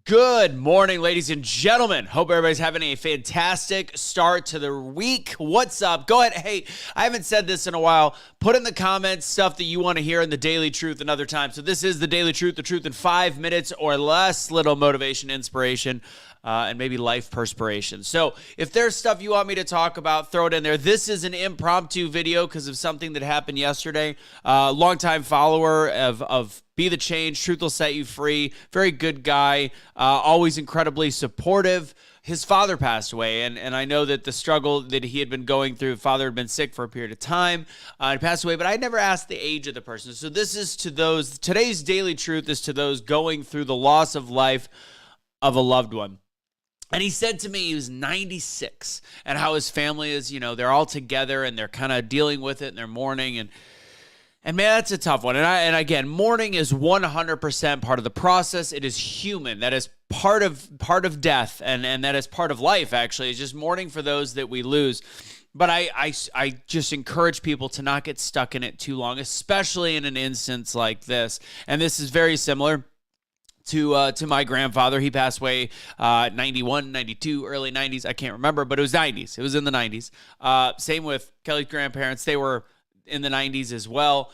Good morning, ladies and gentlemen. Hope everybody's having a fantastic start to the week. What's up? Go ahead. Hey, I haven't said this in a while. Put in the comments stuff that you want to hear in the Daily Truth another time. So this is the Daily Truth, the truth in 5 minutes or less, little motivation, inspiration, and maybe life perspiration. So if there's stuff you want me to talk about, throw it in there. This is an impromptu video because of something that happened yesterday. Longtime follower of BetheChange, Truth Will Set You Free, very good guy, always incredibly supportive. His father passed away, and I know that the struggle that he had been going through, father had been sick for a period of time, he passed away, but I never asked the age of the person. So this is to those, today's Daily Truth is to those going through the loss of life of a loved one. And he said to me he was 96 and how his family is, they're all together and they're kind of dealing with it and they're mourning. And man, that's a tough one. And again, mourning is 100% part of the process. It is human. That is part of death and that is part of life, actually. It's just mourning for those that we lose. But I just encourage people to not get stuck in it too long, especially in an instance like this. And this is very similar to my grandfather. He passed away 91, 92, early 90s. I can't remember, but it was 90s. It was in the 90s. Same with Kelly's grandparents. They were in the 90s as well.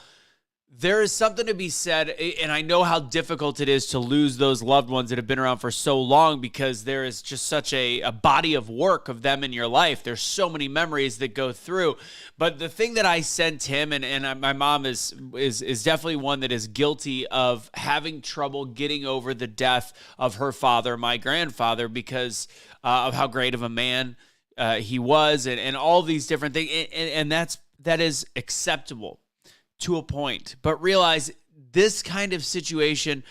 There is something to be said, and I know how difficult it is to lose those loved ones that have been around for so long because there is just such a body of work of them in your life. There's so many memories that go through. But the thing that I sent him, and my mom is definitely one that is guilty of having trouble getting over the death of her father, my grandfather, because of how great of a man he was and all these different things. And that is acceptable to a point, but realize this kind of situation,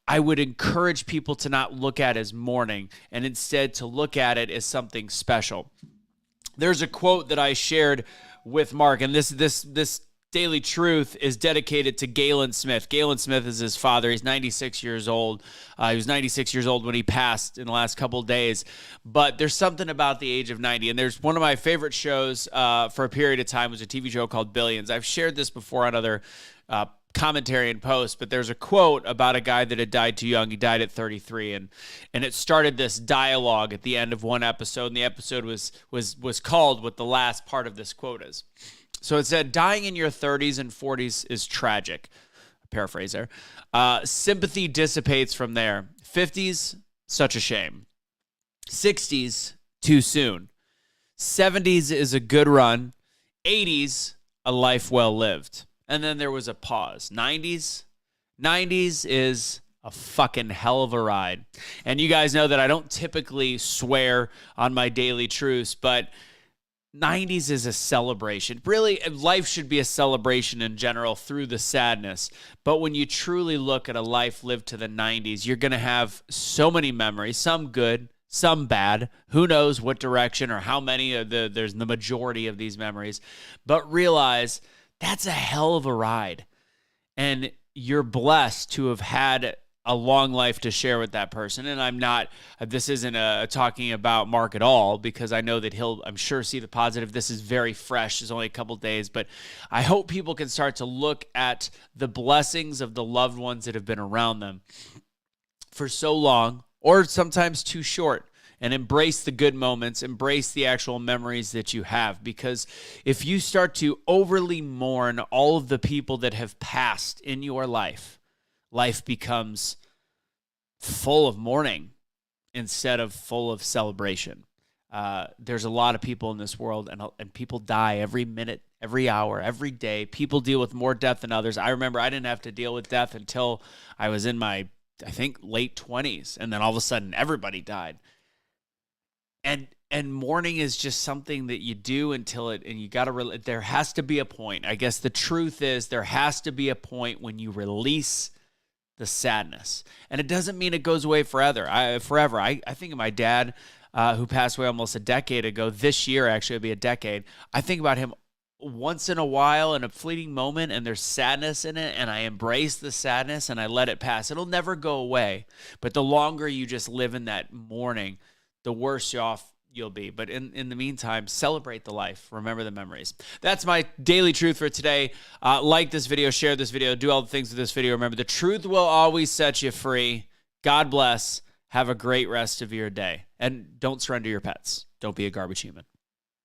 I would encourage people to not look at as mourning and instead to look at it as something special. There's a quote that I shared with Mark, and this Daily Truth is dedicated to Galen Smith. Galen Smith is his father. He's 96 years old. He was 96 years old when he passed in the last couple of days. But there's something about the age of 90. And there's one of my favorite shows for a period of time was a TV show called Billions. I've shared this before on other commentary and posts, but there's a quote about a guy that had died too young. He died at 33, and it started this dialogue at the end of one episode, and the episode was called what the last part of this quote is. So it said, dying in your 30s and 40s is tragic. Paraphrase there. Sympathy dissipates from there. 50s, such a shame. 60s, too soon. 70s is a good run. 80s, a life well lived. And then there was a pause. 90s is a fucking hell of a ride. And you guys know that I don't typically swear on my Daily Truths, but 90s is a celebration. Really, life should be a celebration in general through the sadness. But when you truly look at a life lived to the 90s, you're going to have so many memories, some good, some bad. Who knows what direction or how many of there's the majority of these memories. But realize that's a hell of a ride. And you're blessed to have had a long life to share with that person. And this isn't talking about Mark at all, because I know that he'll, I'm sure, see the positive. This is very fresh. It's only a couple days, but I hope people can start to look at the blessings of the loved ones that have been around them for so long, or sometimes too short, and embrace the good moments, embrace the actual memories that you have. Because if you start to overly mourn all of the people that have passed in your life, life becomes full of mourning instead of full of celebration. There's a lot of people in this world, and people die every minute, every hour, every day. People deal with more death than others. I remember I didn't have to deal with death until I was in my, I think, late 20s, and then all of a sudden everybody died. And mourning is just something that you do until it, and you got to, there has to be a point. I guess the truth is there has to be a point when you release the sadness. And it doesn't mean it goes away forever. I think of my dad, who passed away almost a decade ago. This year, actually, it'll be a decade. I think about him once in a while in a fleeting moment, and there's sadness in it, and I embrace the sadness and I let it pass. It'll never go away. But the longer you just live in that mourning, the worse off you'll be. But in the meantime, celebrate the life. Remember the memories. That's my Daily Truth for today. Like this video, share this video, do all the things with this video. Remember, the truth will always set you free. God bless, Have a great rest of your day. And don't surrender your pets. Don't be a garbage human.